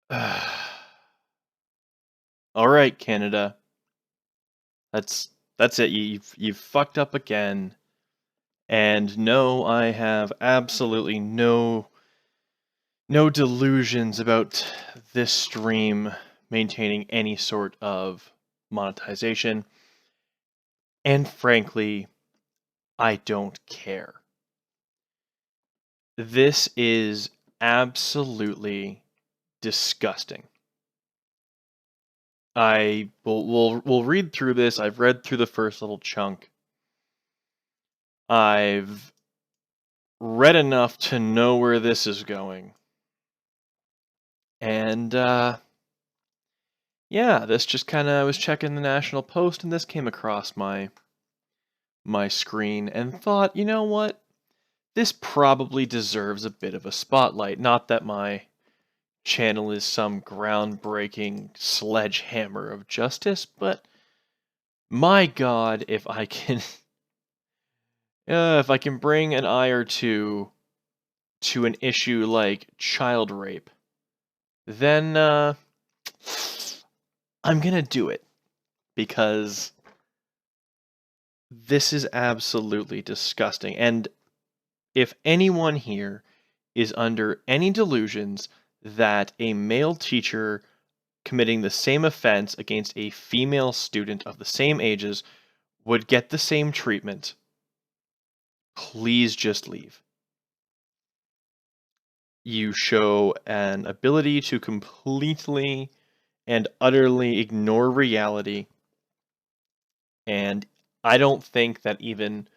All right, Canada. That's it. You've fucked up again. And no, I have absolutely no delusions about this stream maintaining any sort of monetization. And frankly, I don't care. This is absolutely disgusting. We'll read through this. I've read through the first little chunk. I've read enough to know where this is going. And yeah, this just kind of I was checking the National Post and this came across my screen and thought, you know what? This probably deserves a bit of a spotlight. Not that my channel is some groundbreaking sledgehammer of justice, but my god, if I can bring an eye or two to an issue like child rape, then I'm gonna do it because this is absolutely disgusting. And if anyone here is under any delusions that a male teacher committing the same offense against a female student of the same ages would get the same treatment, please just leave. You show an ability to completely and utterly ignore reality. And I don't think that even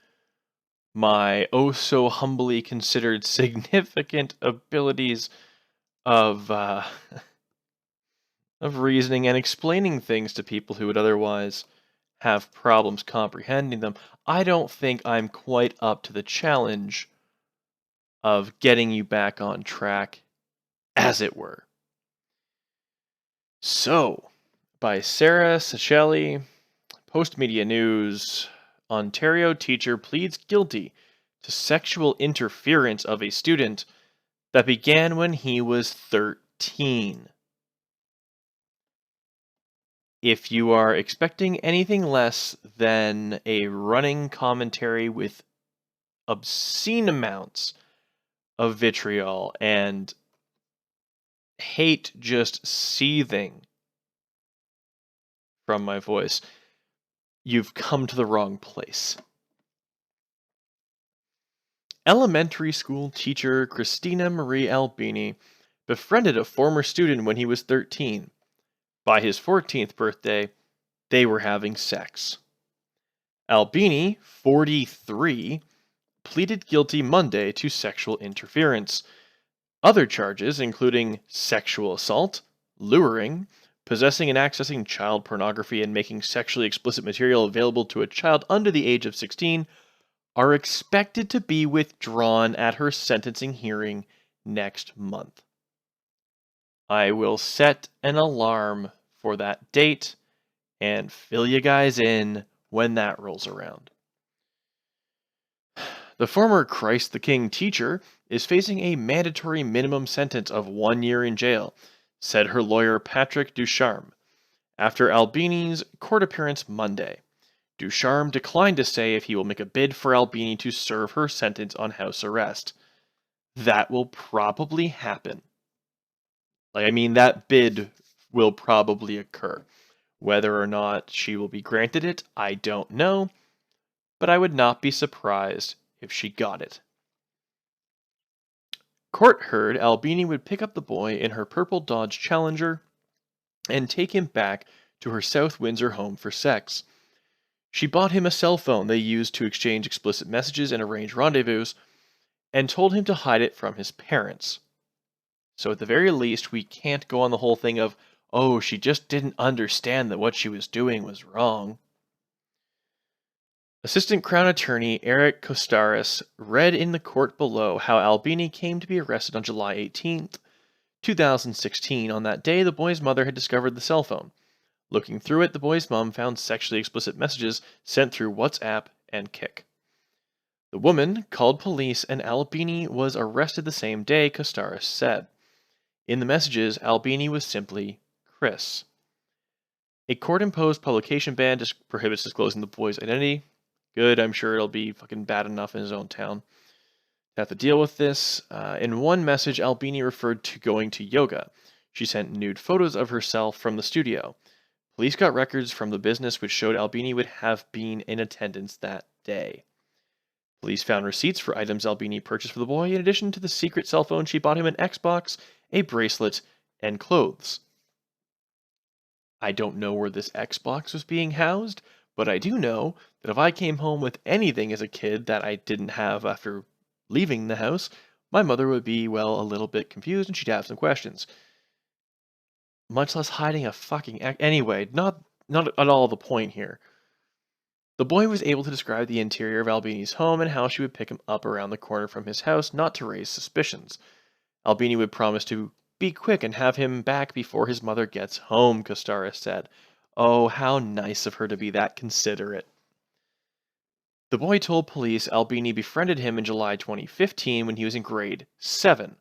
my oh so humbly considered significant abilities of of reasoning and explaining things to people who would otherwise have problems comprehending them, I don't think I'm quite up to the challenge of getting you back on track, as it were. So, by Sarah Sichelli, Post Media News, Ontario teacher pleads guilty to sexual interference of a student that began when he was 13. If you are expecting anything less than a running commentary with obscene amounts of vitriol and hate just seething from my voice, you've come to the wrong place. Elementary school teacher Christina Marie Albini befriended a former student when he was 13. By his 14th birthday, they were having sex. Albini, 43, pleaded guilty Monday to sexual interference. Other charges, including sexual assault, luring, possessing and accessing child pornography, and making sexually explicit material available to a child under the age of 16, are expected to be withdrawn at her sentencing hearing next month. I will set an alarm for that date and fill you guys in when that rolls around. The former Christ the King teacher is facing a mandatory minimum sentence of 1 year in jail, said her lawyer Patrick Ducharme, after Albini's court appearance Monday. Ducharme declined to say if he will make a bid for Albini to serve her sentence on house arrest. That will probably happen. That bid will probably occur. Whether or not she will be granted it, I don't know, but I would not be surprised if she got it. Court heard Albini would pick up the boy in her purple Dodge Challenger and take him back to her South Windsor home for sex. She bought him a cell phone they used to exchange explicit messages and arrange rendezvous, and told him to hide it from his parents. So at the very least, we can't go on the whole thing of, oh, she just didn't understand that what she was doing was wrong. Assistant Crown Attorney Eric Costaris read in the court below how Albini came to be arrested on July 18th, 2016. On that day, the boy's mother had discovered the cell phone. Looking through it, the boy's mom found sexually explicit messages sent through WhatsApp and Kik. The woman called police and Albini was arrested the same day, Costaris said. In the messages, Albini was simply Chris. A court-imposed publication ban prohibits disclosing the boy's identity. Good, I'm sure it'll be fucking bad enough in his own town to have to deal with this. In one message, Albini referred to going to yoga. She sent nude photos of herself from the studio. Police got records from the business which showed Albini would have been in attendance that day. Police found receipts for items Albini purchased for the boy, in addition to the secret cell phone she bought him an Xbox, a bracelet, and clothes. I don't know where this Xbox was being housed, but I do know that if I came home with anything as a kid that I didn't have after leaving the house, my mother would be, well, a little bit confused and she'd have some questions. Much less hiding a fucking... Anyway, not at all the point here. The boy was able to describe the interior of Albini's home and how she would pick him up around the corner from his house, not to raise suspicions. Albini would promise to be quick and have him back before his mother gets home, Kostara said. Oh, how nice of her to be that considerate. The boy told police Albini befriended him in July 2015 when he was in grade 7.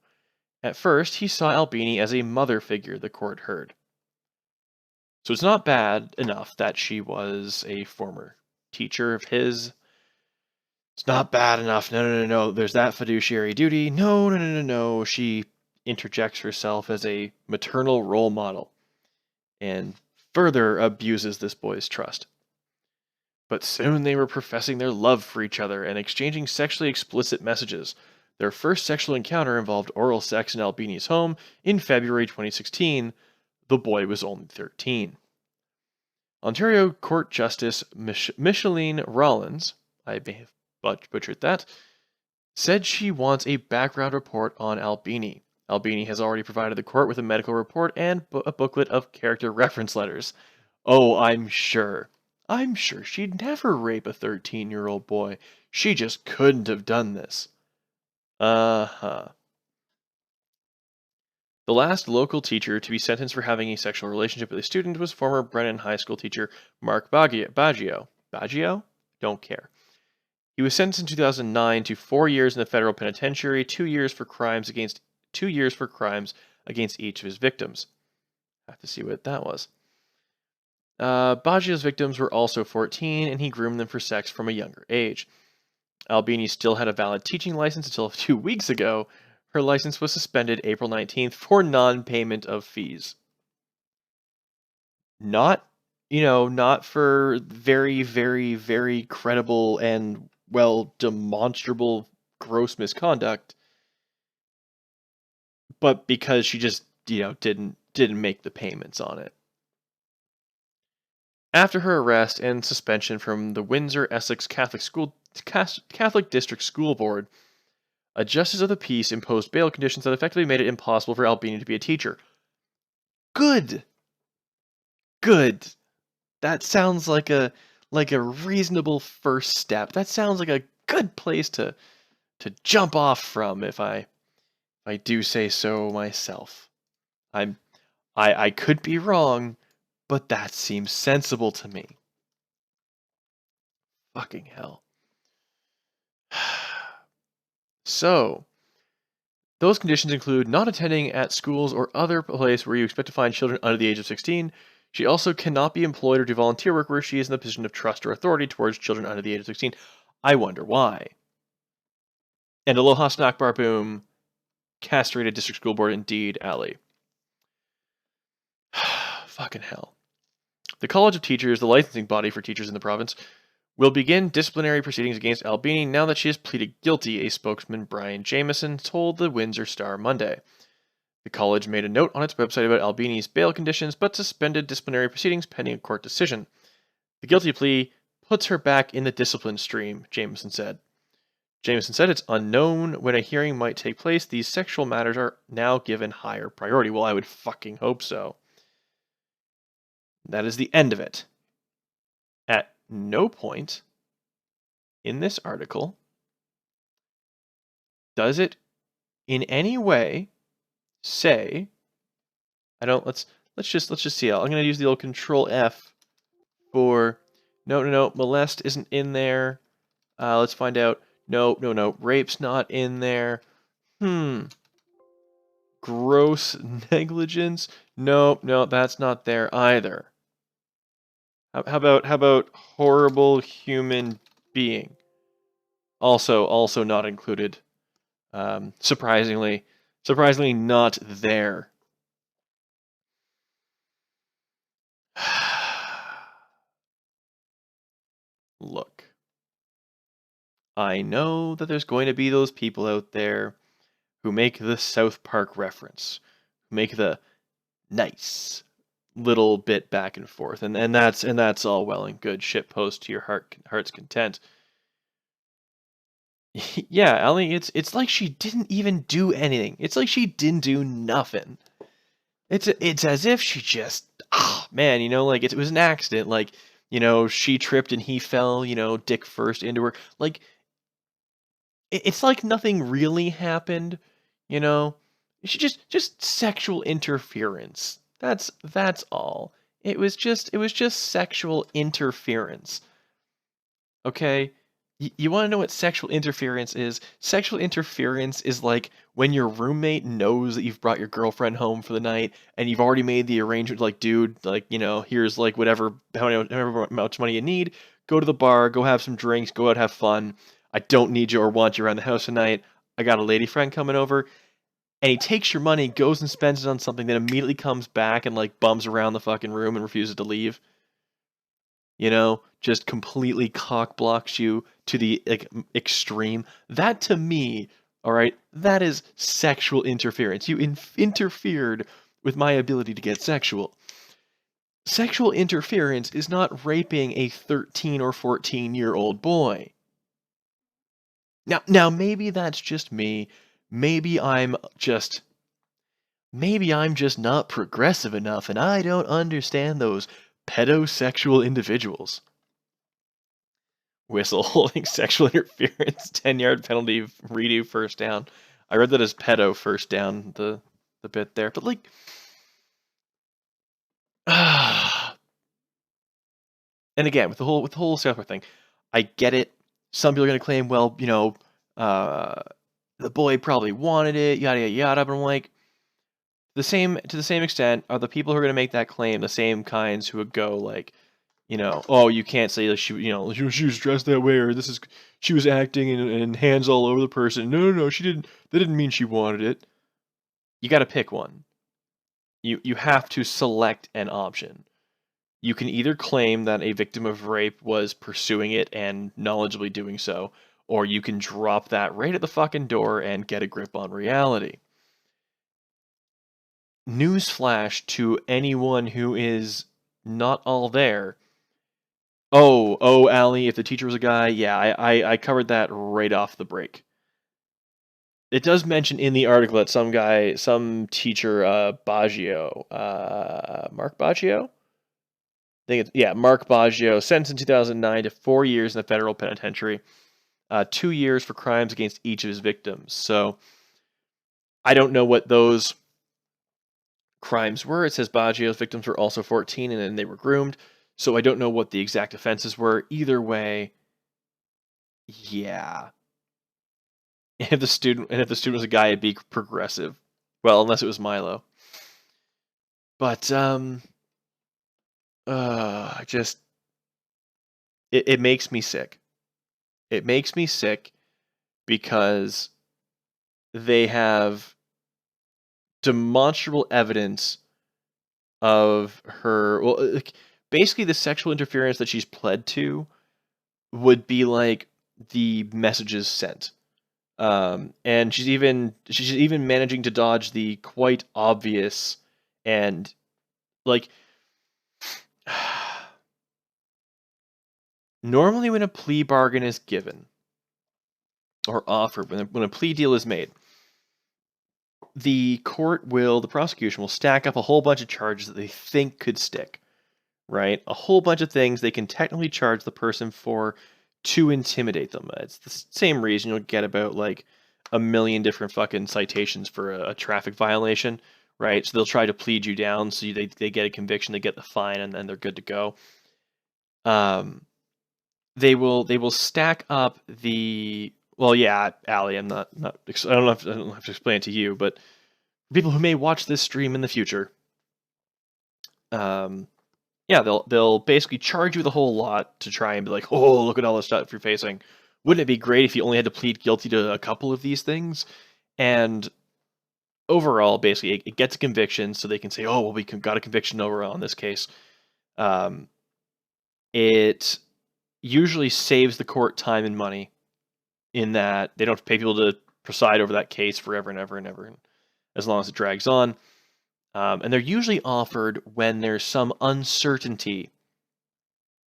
At first, he saw Albini as a mother figure, the court heard. So it's not bad enough that she was a former teacher of his. It's not bad enough. No. There's that fiduciary duty. No. She interjects herself as a maternal role model and further abuses this boy's trust. But soon they were professing their love for each other and exchanging sexually explicit messages. Their first sexual encounter involved oral sex in Albini's home in February 2016. The boy was only 13. Ontario Court Justice Micheline Rollins, I may have butchered that, said she wants a background report on Albini. Albini has already provided the court with a medical report and a booklet of character reference letters. Oh, I'm sure she'd never rape a 13-year-old boy. She just couldn't have done this. Uh-huh. The last local teacher to be sentenced for having a sexual relationship with a student was former Brennan High School teacher Mark Baggio. Baggio? Don't care. He was sentenced in 2009 to 4 years in the federal penitentiary, 2 years for crimes against each of his victims. I have to see what that was. Baggio's victims were also 14, and he groomed them for sex from a younger age. Albini still had a valid teaching license until a few weeks ago. Her license was suspended April 19th for non-payment of fees. Not for very, very, very credible and, well, demonstrable gross misconduct, but because she just, didn't make the payments on it. After her arrest and suspension from the Windsor-Essex Catholic District School Board, a justice of the peace imposed bail conditions that effectively made it impossible for Albini to be a teacher. Good. That sounds like a reasonable first step. That sounds like a good place to jump off from, if I do say so myself. I could be wrong, but that seems sensible to me. Fucking hell. So, those conditions include not attending at schools or other place where you expect to find children under the age of 16. She also cannot be employed or do volunteer work where she is in the position of trust or authority towards children under the age of 16. I wonder why. And aloha snack bar boom. Castrated district school board indeed, Allie. Fucking hell. The College of Teachers, the licensing body for teachers in the province, will begin disciplinary proceedings against Albini now that she has pleaded guilty, a spokesman Brian Jameson told the Windsor Star Monday. The college made a note on its website about Albini's bail conditions, but suspended disciplinary proceedings pending a court decision. The guilty plea puts her back in the discipline stream, Jameson said. Jameson said it's unknown when a hearing might take place. These sexual matters are now given higher priority. Well, I would fucking hope so. That is the end of it. At no point in this article does it in any way say, let's just see. I'm going to use the old Control F for no, molest isn't in there. Let's find out. No, rape's not in there. Gross negligence? No, no, that's not there either. How about horrible human being? Also not included. Surprisingly not there. Look, I know that there's going to be those people out there who make the South Park reference, who make the nice little bit back and forth, and that's all well and good. Shit post to your heart's content. Yeah, Ellie, it's like she didn't even do anything. It's like she didn't do nothing. It's as if she just man, like it was an accident. Like she tripped and he fell, dick first into her. Like it's like nothing really happened. You know, she just sexual interference. That's all. It was just sexual interference. Okay? You want to know what sexual interference is? Sexual interference is like when your roommate knows that you've brought your girlfriend home for the night and you've already made the arrangement, like, dude, like, here's like however much money you need. Go to the bar, go have some drinks, go out, have fun. I don't need you or want you around the house tonight. I got a lady friend coming over. And he takes your money, goes and spends it on something, then immediately comes back and like bums around the fucking room and refuses to leave. Just completely cock blocks you to the extreme. That to me, all right, that is sexual interference. You interfered with my ability to get sexual. Sexual interference is not raping a 13 or 14-year-old boy. Now maybe that's just me. Maybe I'm just not progressive enough and I don't understand those pedosexual individuals. Whistle holding sexual interference, 10-yard penalty, redo first down. I read that as pedo first down, the bit there. But like and again, with the whole South Park thing, I get it. Some people are gonna claim, well, the boy probably wanted it, yada yada yada, but I'm like, to the same extent, are the people who are gonna make that claim the same kinds who would go like, oh, you can't say that she was dressed that way, or she was acting and hands all over the person. No, she didn't. That didn't mean she wanted it. You got to pick one. You have to select an option. You can either claim that a victim of rape was pursuing it and knowledgeably doing so, or you can drop that right at the fucking door and get a grip on reality. Newsflash to anyone who is not all there. Oh, Allie, if the teacher was a guy, yeah, I covered that right off the break. It does mention in the article that some teacher, Baggio, Mark Baggio? Mark Baggio, sentenced in 2009 to 4 years in the federal penitentiary, 2 years for crimes against each of his victims. So, I don't know what those crimes were. It says Baggio's victims were also 14 and then they were groomed. So I don't know what the exact offenses were. Either way, yeah. If the student was a guy, it'd be progressive. Well, unless it was Milo. But just it makes me sick. It makes me sick because they have demonstrable evidence of her. Well, basically, the sexual interference that she's pled to would be like the messages sent. And she's even managing to dodge the quite obvious and like normally when a plea bargain is given or offered, when a plea deal is made, the prosecution will stack up a whole bunch of charges that they think could stick, right? A whole bunch of things they can technically charge the person for to intimidate them. It's the same reason you'll get about like a million different fucking citations for a traffic violation, right? So they'll try to plead you down, so they get a conviction, they get the fine, and then they're good to go. They will stack up the Allie. I don't have to explain it to you, but For people who may watch this stream in the future, yeah, they'll basically charge you the whole lot to try and be like, oh, look at all the stuff you're facing. Wouldn't it be great if you only had to plead guilty to a couple of these things? And overall, basically, it gets a conviction, so they can say, oh, well, we got a conviction overall in this case. It usually saves the court time and money in that they don't have to pay people to preside over that case forever and ever and ever, as long as it drags on. And they're usually offered when there's some uncertainty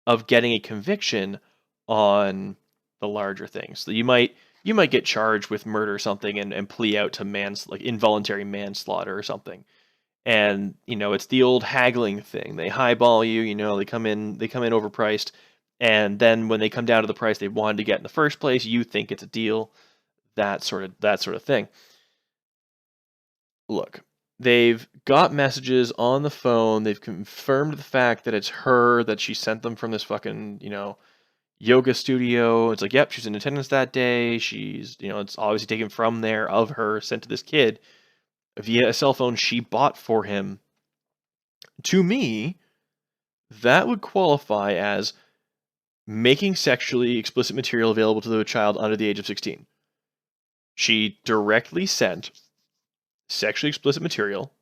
of getting a conviction on the larger things. So you might get charged with murder or something and plea out to like involuntary manslaughter or something. And it's the old haggling thing. They highball you. They come in overpriced, and then when they come down to the price they wanted to get in the first place, you think it's a deal. That sort of thing. Look, they've got messages on the phone. They've confirmed the fact that it's her, that she sent them from this fucking, yoga studio. It's like, yep, she's in attendance that day. She's, it's obviously taken from there of her, sent to this kid via a cell phone she bought for him. To me, that would qualify as making sexually explicit material available to the child under the age of 16. She directly sent sexually explicit material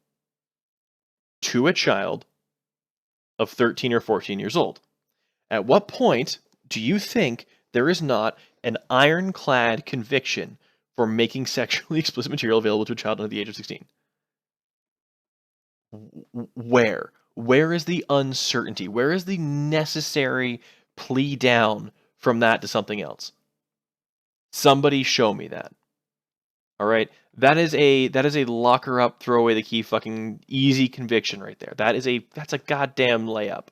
to a child of 13 or 14 years old. At what point do you think there is not an ironclad conviction for making sexually explicit material available to a child under the age of 16? Where? Where is the uncertainty? Where is the necessary plea down from that to something else? Somebody show me that. All right, that is a lock her up, throw away the key, fucking easy conviction right there. That's a goddamn layup.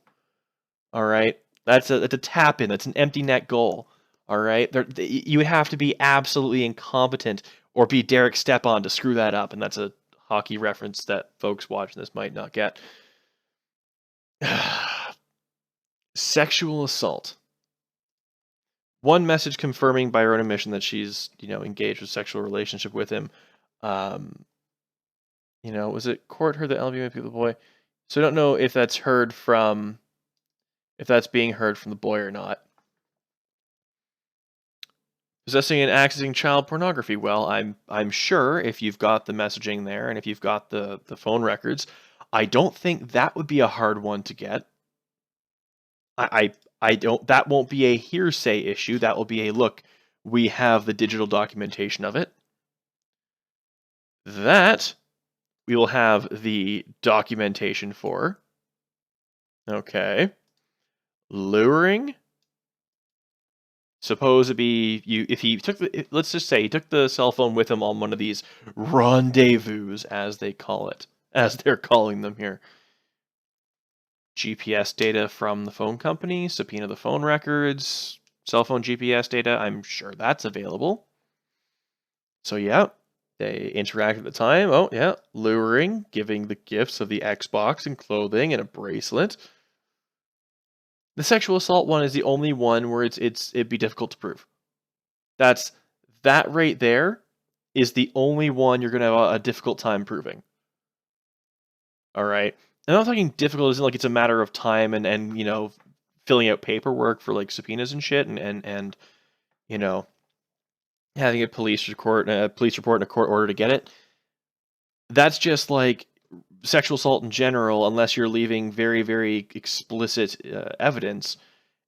All right, that's a tap in. That's an empty net goal. All right, you would have to be absolutely incompetent or be Derek Stepan to screw that up, and that's a hockey reference that folks watching this might not get. Sexual assault. One message confirming by her own admission that she's, engaged with sexual relationship with him. Was it court heard the LVMA the boy? So I don't know if that's being heard from the boy or not. Possessing and accessing child pornography. Well, I'm sure if you've got the messaging there and if you've got the phone records, I don't think that would be a hard one to get. I don't. That won't be a hearsay issue. That will be a look. We have the digital documentation of it. That we will have the documentation for. Okay. Luring. Suppose it be you if he took the. Let's just say he took the cell phone with him on one of these rendezvous, as they call it, as they're calling them here. GPS data from the phone company, subpoena the phone records, cell phone GPS data. I'm sure that's available. So yeah, they interact at the time. Oh yeah, luring, giving the gifts of the Xbox and clothing and a bracelet. The sexual assault one is the only one where it'd be difficult to prove. That right there is the only one you're gonna have a difficult time proving. All right. And I'm not talking difficult as in like it's a matter of time and filling out paperwork for like subpoenas and shit and having a police report and a court order to get it. That's just like sexual assault in general, unless you're leaving very, very explicit evidence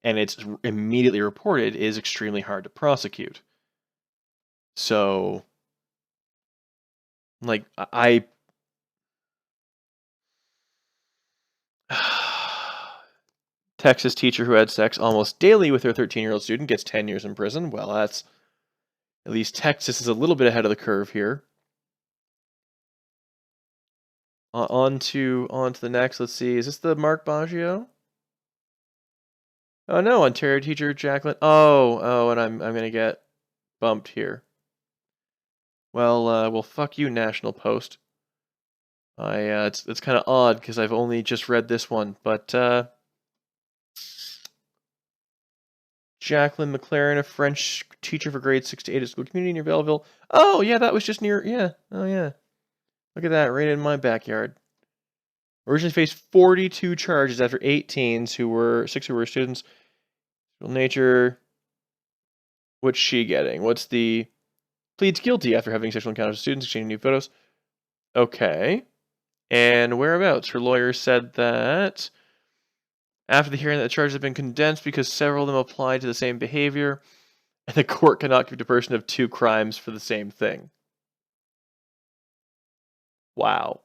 and it's immediately reported, is extremely hard to prosecute. So, like, Texas teacher who had sex almost daily with her 13-year-old student gets 10 years in prison. Well, that's at least Texas is a little bit ahead of the curve here. On to the next. Let's see. Is this the Mark Baggio? Oh no, Ontario teacher Jacqueline. Oh, and I'm gonna get bumped here. Well, fuck you, National Post. It's kind of odd because I've only just read this one, but Jacqueline McLaren, a French teacher for grades 6 to 8 at school community near Belleville. Oh yeah, that was just near. Yeah. Oh yeah. Look at that, right in my backyard. Originally faced 42 charges after 6 who were students. Nature. What's she getting? What's the... Pleads guilty after having sexual encounters with students, exchanging nude photos. Okay. And whereabouts? Her lawyer said that after the hearing that the charges have been condensed because several of them applied to the same behavior, and the court cannot convict a person of 2 crimes for the same thing. Wow.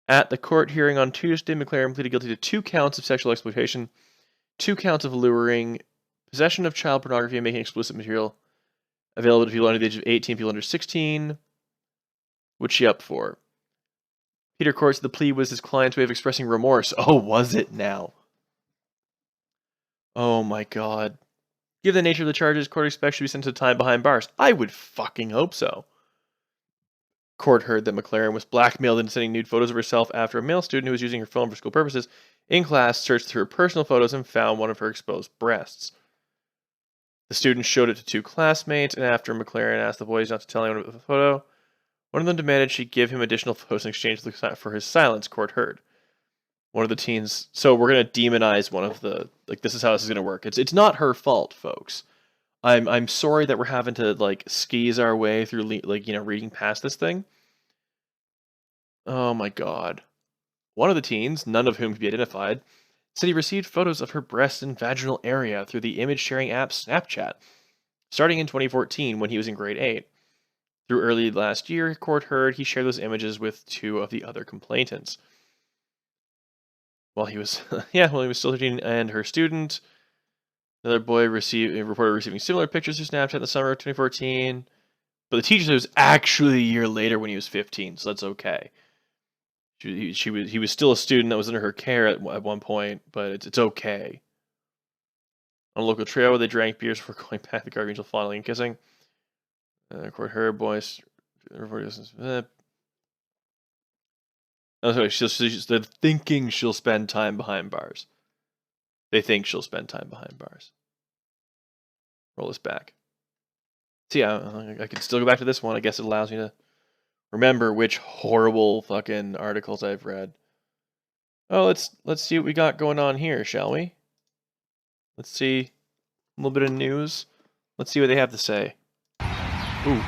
At the court hearing on Tuesday, McLaren pleaded guilty to 2 counts of sexual exploitation, 2 counts of luring, possession of child pornography and making explicit material available to people under the age of 18, people under 16. What's she up for? Peter Court said the plea was his client's way of expressing remorse. Oh, was it now? Oh my god. Given the nature of the charges, court expects she be sentenced to time behind bars. I would fucking hope so. Court heard that McLaren was blackmailed into sending nude photos of herself after a male student who was using her phone for school purposes in class searched through her personal photos and found one of her exposed breasts. The student showed it to 2 classmates, and after McLaren asked the boys not to tell anyone about the photo, one of them demanded she give him additional photos in exchange for his silence, court heard. One of the teens... So we're going to demonize one of the... Like, this is how this is going to work. It's not her fault, folks. I'm sorry that we're having to, like, skis our way through, like, you know, reading past this thing. Oh my god. One of the teens, none of whom could be identified, said he received photos of her breast and vaginal area through the image-sharing app Snapchat, starting in 2014 when he was in grade 8. Through early last year, court heard he shared those images with 2 of the other complainants. While he was, while he was still 13, and her student, another boy reported receiving similar pictures through Snapchat in the summer of 2014. But the teacher said it was actually a year later when he was 15, so that's okay. He was still a student that was under her care at one point, but it's okay. On a local trail where they drank beers before going back, the guardian angel fondling and kissing. Court heard boys. Oh, sorry, they're thinking she'll spend time behind bars. They think she'll spend time behind bars. Roll this back. See, I can still go back to this one. I guess it allows me to remember which horrible fucking articles I've read. Oh, let's see what we got going on here, shall we? Let's see a little bit of news. Let's see what they have to say. Ooh.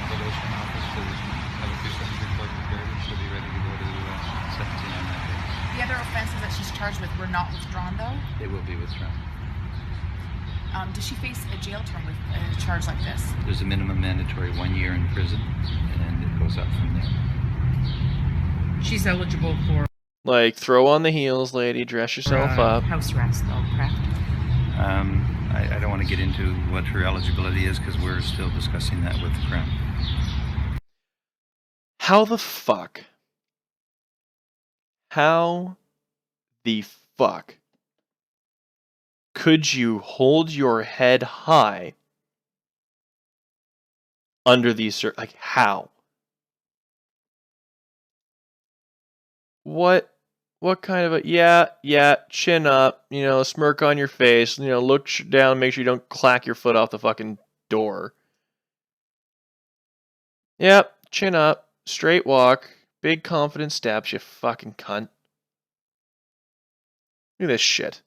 The other offenses that she's charged with were not withdrawn, though? They will be withdrawn. Does she face a jail term with a charge like this? There's a minimum mandatory 1 year in prison, and it goes up from there. She's eligible for... Like, throw on the heels, lady. Dress yourself up. House arrest, though, correct? I don't want to get into what her eligibility is, because we're still discussing that with the Crown. How the fuck? How the fuck could you hold your head high under these... Like, how? What kind of a... Yeah, chin up, you know, smirk on your face, you know, look down, make sure you don't clack your foot off the fucking door. Yep, chin up, straight walk, big confident steps, you fucking cunt. Look at this shit.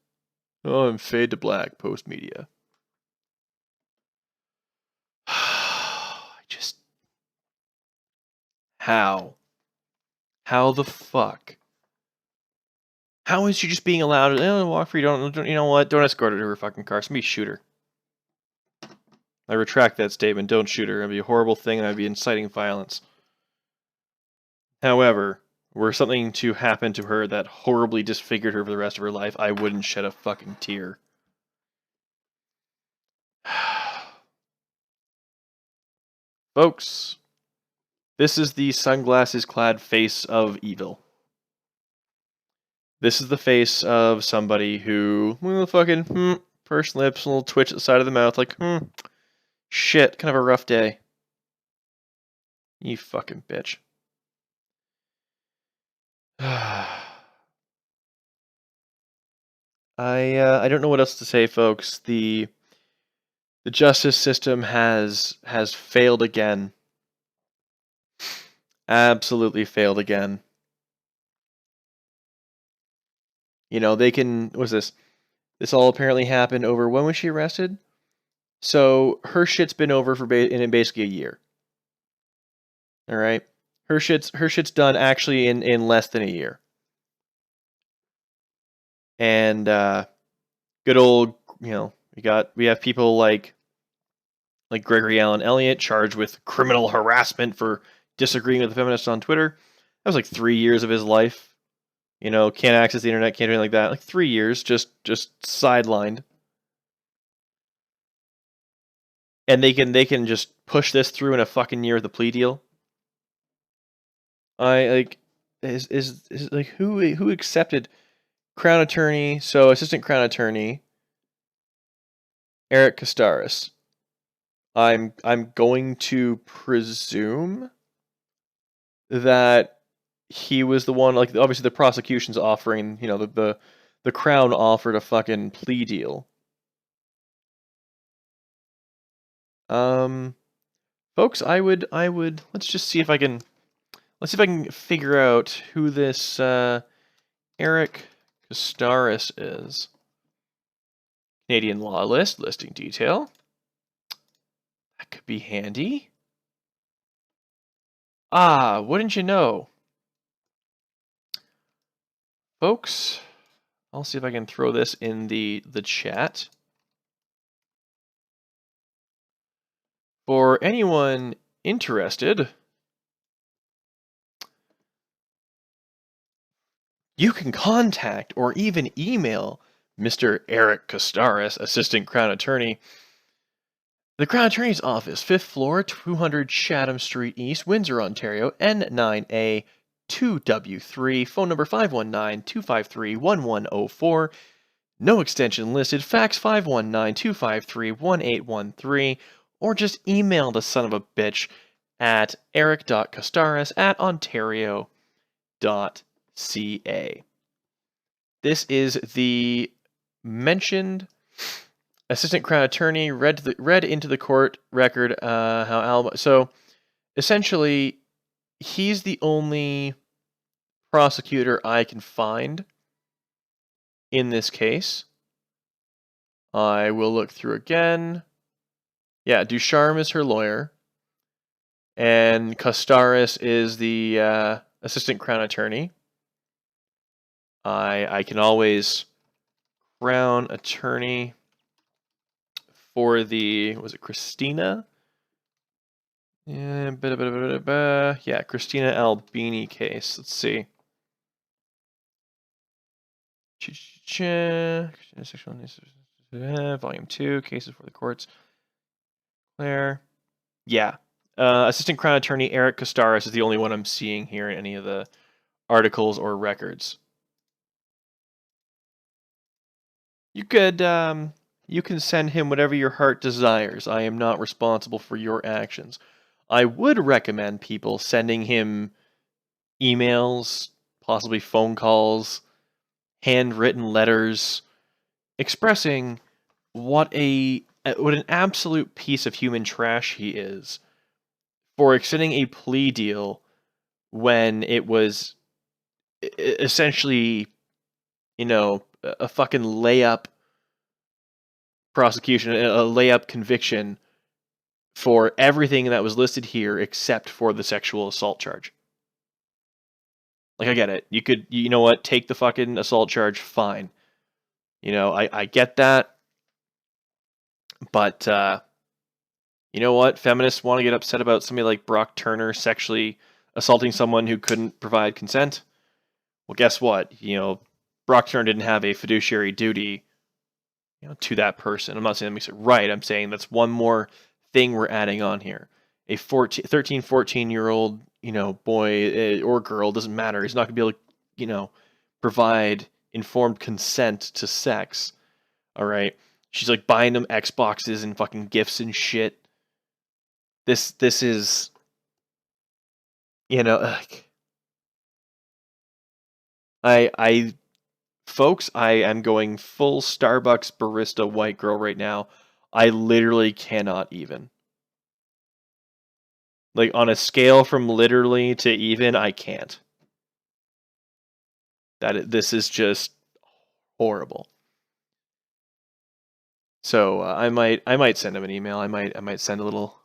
Oh, I'm fade to black, post media. How? How the fuck? How is she just being allowed to walk free? Don't you know what? Don't escort her to her fucking car. Somebody shoot her. I retract that statement. Don't shoot her. It'd be a horrible thing, and I'd be inciting violence. However, were something to happen to her that horribly disfigured her for the rest of her life, I wouldn't shed a fucking tear. Folks, this is the sunglasses-clad face of evil. This is the face of somebody who, fucking, pursed lips, a little twitch at the side of the mouth, like, shit, kind of a rough day. You fucking bitch. I don't know what else to say, folks. The justice system has failed again. Absolutely failed again. You know, they can. What's this? This all apparently happened over. When was she arrested? So her shit's been over for in basically a year. All right, her shit's done actually in less than a year. And good old, we have people like Gregory Allen Elliott charged with criminal harassment for disagreeing with the feminists on Twitter. That was like 3 years of his life. Can't access the internet, can't do anything like that. Like 3 years, just sidelined. And they can just push this through in a fucking year with a plea deal. I like is like who accepted Crown Attorney? So Assistant Crown Attorney Eric Kostaris. I'm going to presume that he was the one, like, obviously the prosecution's offering, the Crown offered a fucking plea deal. Folks, I would let's see if I can figure out who this Eric Kostaris is. Canadian law list, listing detail. That could be handy. Ah, wouldn't you know? Folks, I'll see if I can throw this in the chat. For anyone interested, you can contact or even email Mr. Eric Kostaris, Assistant Crown Attorney. The Crown Attorney's Office, 5th floor, 200 Chatham Street East, Windsor, Ontario, N9A 2W3, phone number 519-253-1104, no extension listed, fax 519-253-1813, or just email the son of a bitch at eric.kostaris@ontario.ca. This is the mentioned Assistant Crown Attorney read into the court record so essentially he's the only prosecutor I can find in this case. I will look through again. Yeah, Ducharme is her lawyer, and Kostaris is the Assistant Crown Attorney. I can always Crown Attorney for was it Christina? Yeah, yeah, Christina Albini case. Let's see. Volume 2, cases for the courts. Claire. Yeah. Assistant Crown Attorney Eric Kostaris is the only one I'm seeing here in any of the articles or records. You could, you can send him whatever your heart desires. I am not responsible for your actions. I would recommend people sending him emails, possibly phone calls, handwritten letters, expressing what an absolute piece of human trash he is for extending a plea deal when it was essentially, a fucking layup prosecution, a layup conviction for everything that was listed here except for the sexual assault charge. Like, I get it. You could, take the fucking assault charge, fine. I get that. But, you know what? Feminists want to get upset about somebody like Brock Turner sexually assaulting someone who couldn't provide consent. Well, guess what? Brock Turner didn't have a fiduciary duty, to that person. I'm not saying that makes it right. I'm saying that's one more thing we're adding on here. A 13, 14-year-old, boy or girl, doesn't matter. He's not going to be able to, provide informed consent to sex. All right? She's like buying them Xboxes and fucking gifts and shit. This is, folks, I am going full Starbucks barista white girl right now. I literally cannot even. Like, on a scale from literally to even, I can't. This is just horrible. So I might send him an email. I might send a little.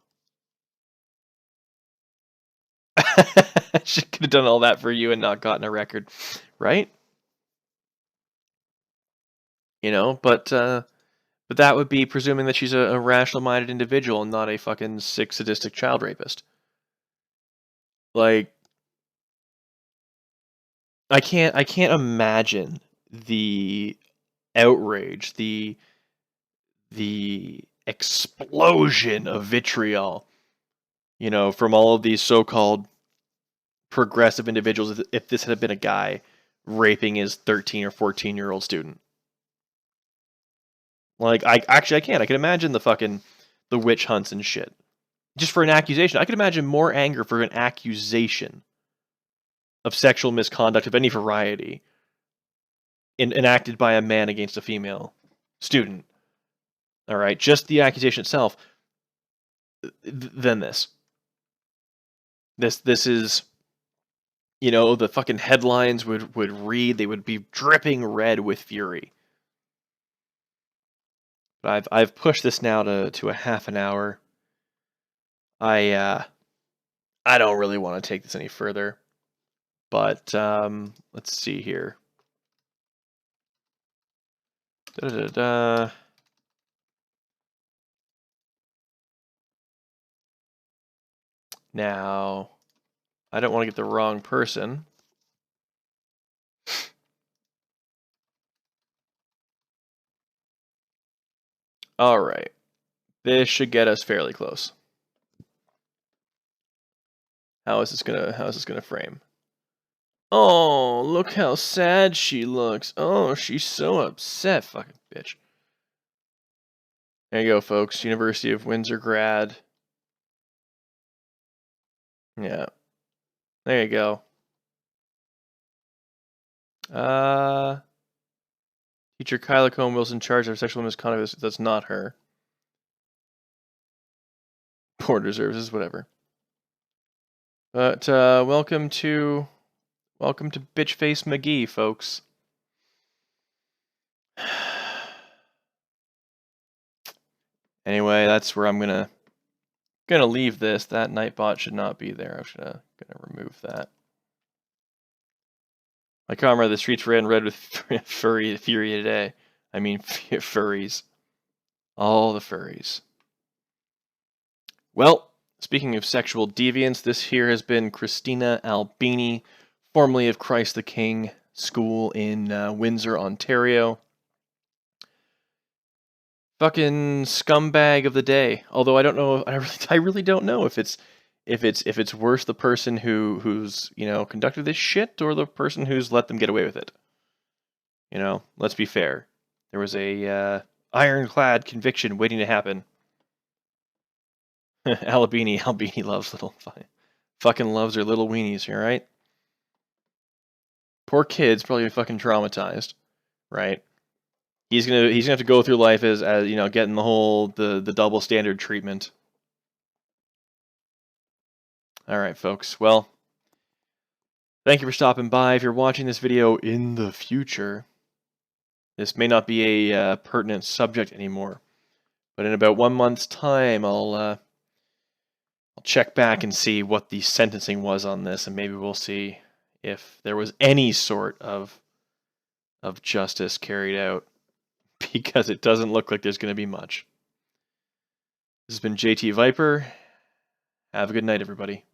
She could have done all that for you and not gotten a record, right? But that would be presuming that she's a rational-minded individual and not a fucking sick, sadistic child rapist. Like, I can't imagine the outrage, the explosion of vitriol, from all of these so-called progressive individuals if this had been a guy raping his 13 or 14-year-old student. Like, I can't. I can imagine the witch hunts and shit. Just for an accusation. I could imagine more anger for an accusation of sexual misconduct of any variety enacted by a man against a female student. All right, just the accusation itself. Than this. This is, the fucking headlines would read. They would be dripping red with fury. But I've pushed this now to a half an hour. I don't really want to take this any further. But let's see here. Now, I don't want to get the wrong person. All right. This should get us fairly close. How is this gonna frame? Oh, look how sad she looks. Oh, she's so upset, fucking bitch. There you go, folks. University of Windsor grad. Yeah. There you go. Teacher Kyla Cohn Wilson charged of sexual misconduct. That's not her. Board reserves, whatever. But welcome to Bitchface McGee, folks. Anyway, that's where I'm gonna leave this. That Nightbot should not be there. I'm gonna remove that. My comrade, the streets ran red with fury today. I mean, furries. All the furries. Well, speaking of sexual deviance, this here has been Christina Albini, formerly of Christ the King School in Windsor, Ontario. Fucking scumbag of the day. Although I don't know, I really don't know if it's worse the person who's conducted this shit or the person who's let them get away with it. Let's be fair. There was a ironclad conviction waiting to happen. Albini fucking loves her little weenies, all right? Poor kid's probably fucking traumatized, right? He's gonna have to go through life as getting the whole the double standard treatment. All right, folks. Well, thank you for stopping by. If you're watching this video in the future, this may not be a pertinent subject anymore, but in about 1 month's time, I'll check back and see what the sentencing was on this, and maybe we'll see if there was any sort of justice carried out, because it doesn't look like there's going to be much. This has been JT Viper. Have a good night, everybody.